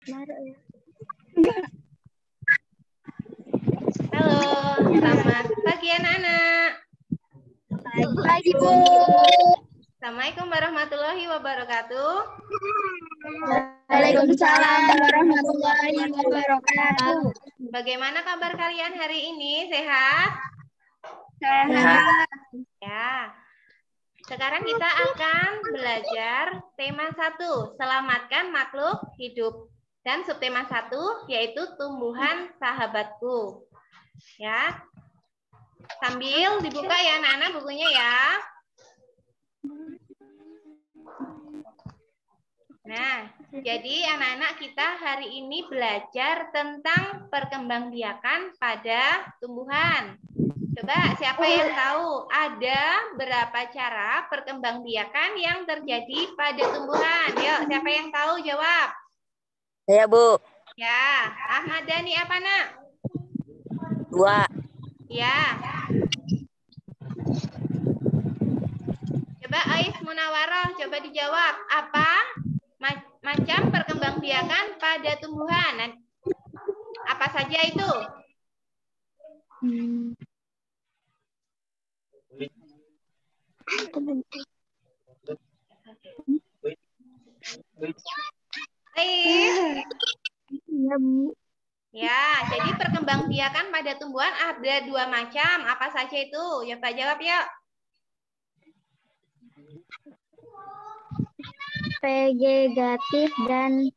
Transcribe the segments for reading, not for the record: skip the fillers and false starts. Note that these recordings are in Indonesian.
Halo, selamat pagi anak-anak. Pagi, Bu. Assalamualaikum warahmatullahi wabarakatuh. Waalaikumsalam warahmatullahi wabarakatuh. Bagaimana kabar kalian hari ini? Sehat? Sehat. Ya. Sekarang kita akan belajar tema 1, selamatkan makhluk hidup. Dan subtema 1 yaitu tumbuhan sahabatku. Ya. Sambil dibuka ya anak-anak bukunya ya. Nah, jadi anak-anak kita hari ini belajar tentang perkembangbiakan pada tumbuhan. Coba siapa yang tahu ada berapa cara perkembangbiakan yang terjadi pada tumbuhan? Yuk, siapa yang tahu jawab? Saya, Bu. Ya, Ahmad Dhani apa nak? 2. Ya. Coba Ais Munawaroh, coba dijawab. Apa macam perkembangbiakan pada tumbuhan? Apa saja itu? Iya, Bu. Ya, jadi perkembangbiakan pada tumbuhan ada 2 macam. Apa saja itu? Coba jawab yuk. Vegetatif dan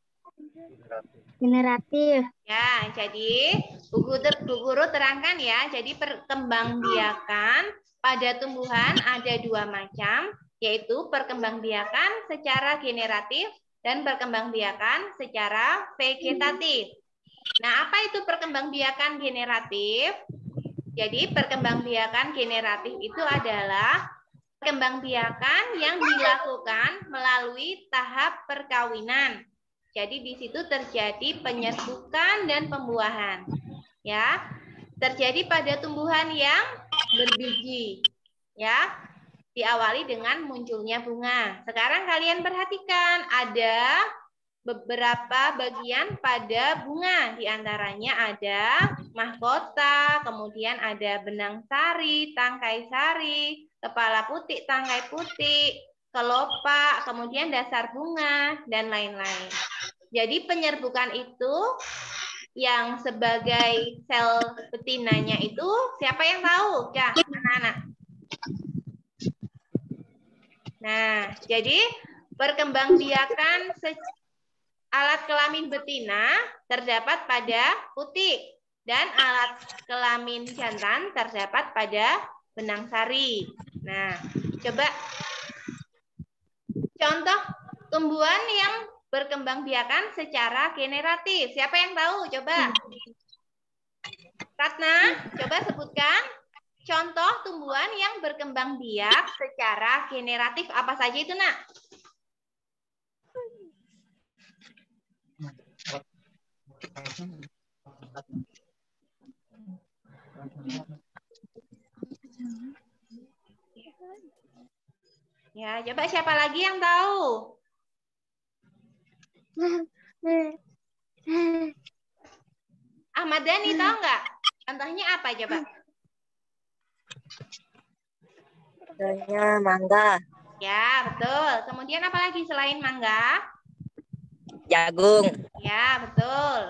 generatif. Ya, jadi Bu Guru terangkan ya. Jadi perkembangbiakan pada tumbuhan ada 2 macam, yaitu perkembangbiakan secara generatif dan perkembangbiakan secara vegetatif. Nah, apa itu perkembangbiakan generatif? Jadi perkembangbiakan generatif itu adalah perkembangbiakan yang dilakukan melalui tahap perkawinan. Jadi di situ terjadi penyerbukan dan pembuahan. Ya, terjadi pada tumbuhan yang berbiji. Ya, diawali dengan munculnya bunga. Sekarang kalian perhatikan ada beberapa bagian pada bunga. Di antaranya ada mahkota, kemudian ada benang sari, tangkai sari, kepala putih, tangkai putih, kelopak, kemudian dasar bunga, dan lain-lain. Jadi penyerbukan itu yang sebagai sel betinanya itu siapa yang tahu? Ya, anak-anak. Nah, jadi perkembangbiakan alat kelamin betina terdapat pada putik dan alat kelamin jantan terdapat pada benang sari. Nah, coba contoh tumbuhan yang berkembangbiakan secara generatif. Siapa yang tahu? Coba. Ratna, coba sebutkan contoh tumbuhan yang berkembang biak secara generatif. Apa saja itu, Nak? Ya, coba siapa lagi yang tahu? Ahmad Dhani tahu nggak? Contohnya apa coba? Contohnya mangga. Ya, betul. Kemudian apa lagi selain mangga? Jagung. Ya, betul.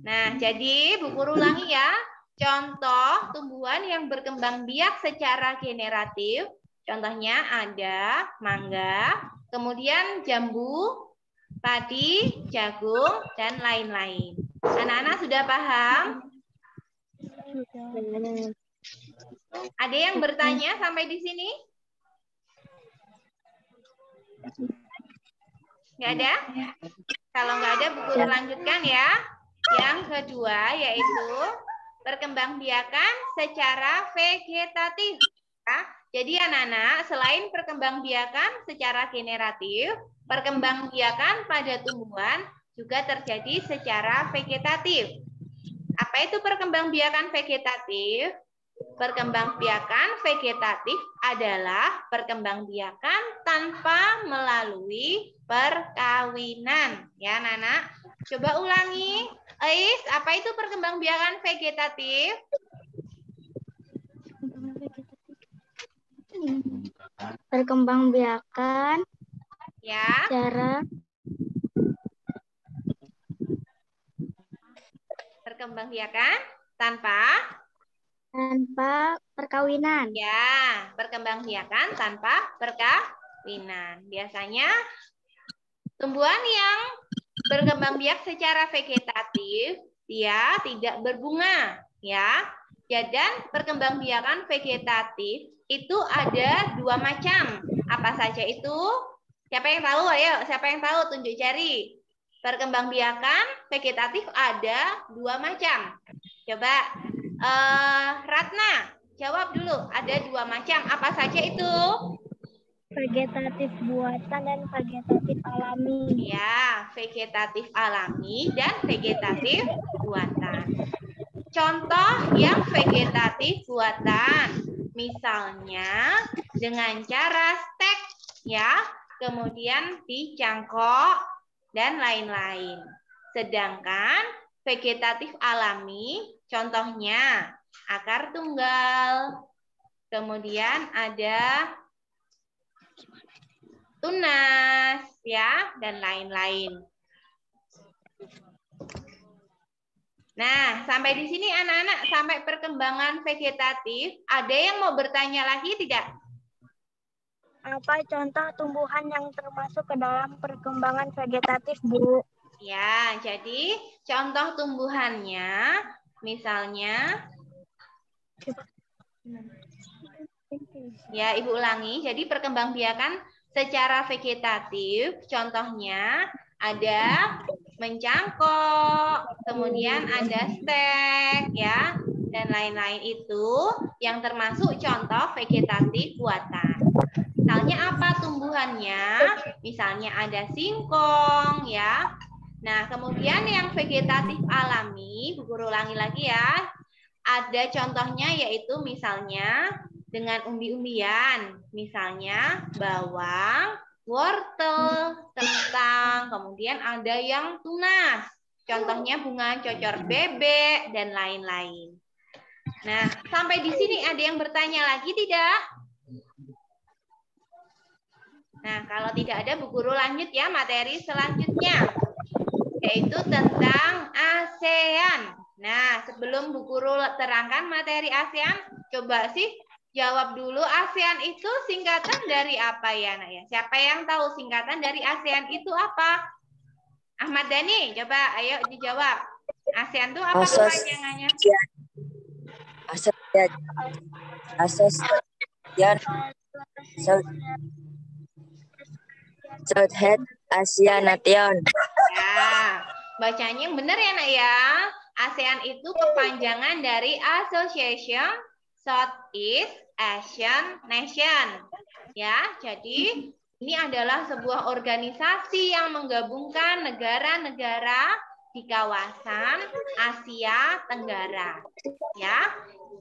Nah, jadi Bu Guru ulangi ya. Contoh tumbuhan yang berkembang biak secara generatif. Contohnya ada mangga, kemudian jambu, padi, jagung, dan lain-lain. Anak-anak sudah paham? Ada yang bertanya sampai di sini? Nggak ada? Kalau nggak ada, Bu Guru lanjutkan ya. Yang kedua yaitu perkembangbiakan secara vegetatif. Ya. Jadi anak-anak, selain perkembangbiakan secara generatif, perkembangbiakan pada tumbuhan juga terjadi secara vegetatif. Apa itu perkembangbiakan vegetatif? Perkembangbiakan vegetatif adalah perkembangbiakan tanpa melalui perkawinan, ya, Nana. Coba ulangi. Ais, apa itu perkembangbiakan vegetatif? Perkembangbiakan Ya, cara perkembangbiakan tanpa perkawinan. ya, perkembangbiakan tanpa perkawinan. Biasanya tumbuhan yang berkembang biak secara vegetatif, dia tidak berbunga, ya. Dan perkembangbiakan vegetatif itu ada 2 macam. Apa saja itu? Siapa yang tahu? Ayo, siapa yang tahu? Tunjuk jari. Perkembangbiakan vegetatif ada 2 macam. Coba, Ratna, jawab dulu. Ada 2 macam. Apa saja itu? Vegetatif buatan dan vegetatif alami. Ya, vegetatif alami dan vegetatif buatan. Contoh yang vegetatif buatan, misalnya dengan cara stek, ya, kemudian dicangkok dan lain-lain. Sedangkan vegetatif alami, contohnya akar tunggal, kemudian ada tunas, ya, dan lain-lain. Nah, sampai di sini anak-anak, sampai perkembangan vegetatif, ada yang mau bertanya lagi tidak? Apa contoh tumbuhan yang termasuk ke dalam perkembangan vegetatif, Bu? Ya, jadi contoh tumbuhannya, misalnya, ya Ibu ulangi, jadi perkembangbiakan secara vegetatif, contohnya ada mencangkok, kemudian ada stek, ya, dan lain-lain itu yang termasuk contoh vegetatif buatan. Misalnya apa tumbuhannya? Misalnya ada singkong, ya. Nah, kemudian yang vegetatif alami, Bu Guru ulangi lagi ya. Ada contohnya yaitu misalnya dengan umbi-umbian, misalnya bawang, wortel, kentang, kemudian ada yang tunas. Contohnya bunga cocor bebek dan lain-lain. Nah, sampai di sini ada yang bertanya lagi tidak? Nah, kalau tidak ada, Bu Guru lanjut ya materi selanjutnya, yaitu tentang ASEAN. Nah, sebelum Bu Guru terangkan materi ASEAN, coba sih jawab dulu, ASEAN itu singkatan dari apa ya, Nak ya? Siapa yang tahu singkatan dari ASEAN itu apa? Ahmad Dhani, coba ayo dijawab. ASEAN itu apa kepanjangannya? Southeast Asia Nation. Ya, bacanya yang benar ya, Nak ya. ASEAN itu kepanjangan dari Association Southeast Asian Nation. Ya, jadi ini adalah sebuah organisasi yang menggabungkan negara-negara di kawasan Asia Tenggara. Ya.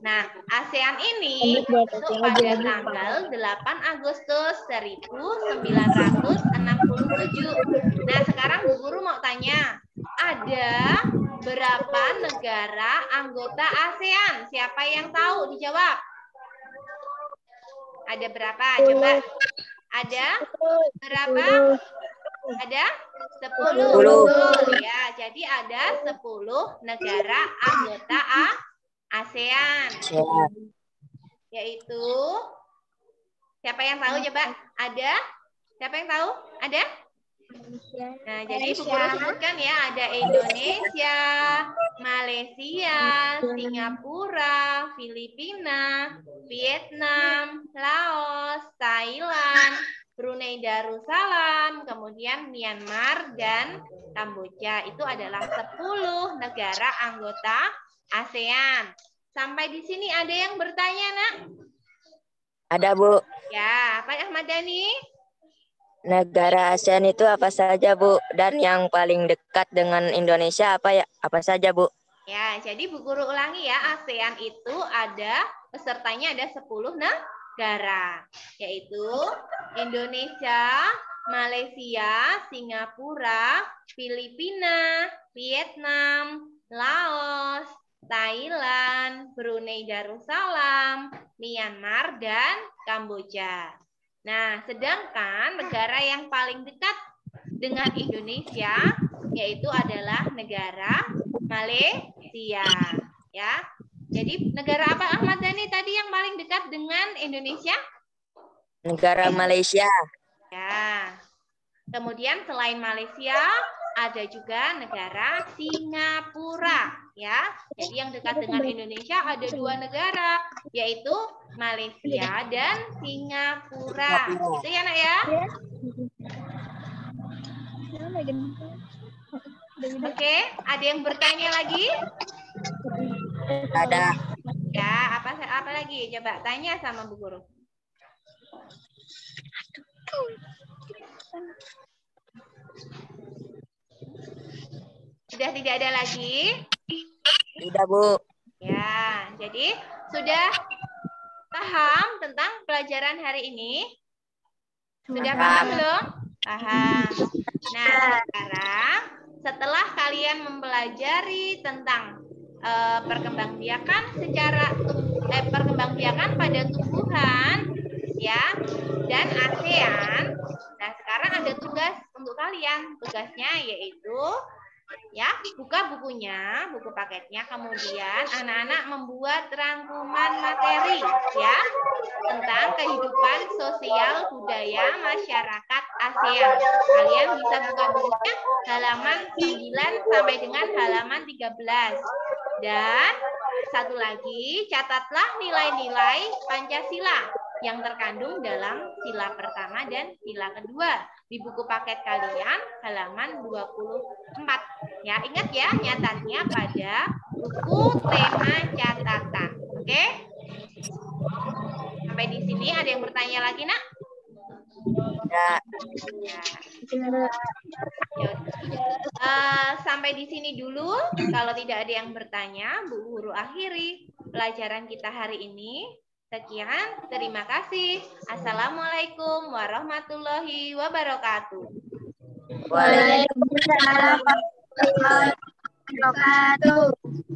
Nah, ASEAN ini masuk pada tanggal 8 Agustus 1967. Nah, sekarang Bu Guru mau tanya, ada berapa negara anggota ASEAN? Siapa yang tahu? Dijawab. Ada berapa? Coba. Ada berapa? Ada 10. Betul ya. Jadi ada 10 negara anggota ASEAN. Yaitu siapa yang tahu coba? Ada? Siapa yang tahu? Ada? Nah, jadi Bu Guru sebutkan ya, ada Indonesia, Malaysia, Singapura, Filipina, Vietnam, Laos, Thailand, Brunei Darussalam, kemudian Myanmar dan Kamboja. Itu adalah 10 negara anggota ASEAN. Sampai di sini ada yang bertanya, Nak? Ada, Bu. Ya, Pak Ahmad Dhani? Negara ASEAN itu apa saja, Bu? Dan yang paling dekat dengan Indonesia apa ya? Apa saja, Bu? Ya, jadi Bu Guru ulangi ya, ASEAN itu ada pesertanya ada 10 negara, yaitu Indonesia, Malaysia, Singapura, Filipina, Vietnam, Laos, Thailand, Brunei Darussalam, Myanmar, dan Kamboja. Nah, sedangkan negara yang paling dekat dengan Indonesia yaitu adalah negara Malaysia, ya. Jadi negara apa Ahmad Dhani tadi yang paling dekat dengan Indonesia? Negara Malaysia. Ya. Kemudian selain Malaysia ada juga negara Singapura, ya. Jadi yang dekat dengan Indonesia ada 2 negara, yaitu Malaysia dan Singapura. Itu ya, Nak ya? Oke, ada yang bertanya lagi? Ada. Ya, apa lagi? Coba tanya sama Bu Guru. Sudah tidak ada lagi? Tidak, Bu. Ya, jadi sudah paham tentang pelajaran hari ini? Sudah paham belum? Paham. Nah, sekarang setelah kalian mempelajari tentang perkembangbiakan perkembangbiakan pada tumbuhan, ya, dan ASEAN. Nah, sekarang ada tugas untuk kalian. Tugasnya yaitu ya, buka bukunya, buku paketnya, kemudian anak-anak membuat rangkuman materi ya tentang kehidupan sosial budaya masyarakat ASEAN. Kalian bisa buka bukunya halaman 9 sampai dengan halaman 13. Dan satu lagi, catatlah nilai-nilai Pancasila yang terkandung dalam sila pertama dan sila kedua di buku paket kalian halaman 24. Ya, ingat ya, nyatatnya pada buku tema catatan. Oke? Sampai di sini ada yang bertanya lagi, Nak? Ya. Sampai di sini dulu. Kalau tidak ada yang bertanya, Bu Guru akhiri pelajaran kita hari ini. Sekian, terima kasih. Assalamualaikum warahmatullahi wabarakatuh. Waalaikumsalam warahmatullahi wabarakatuh.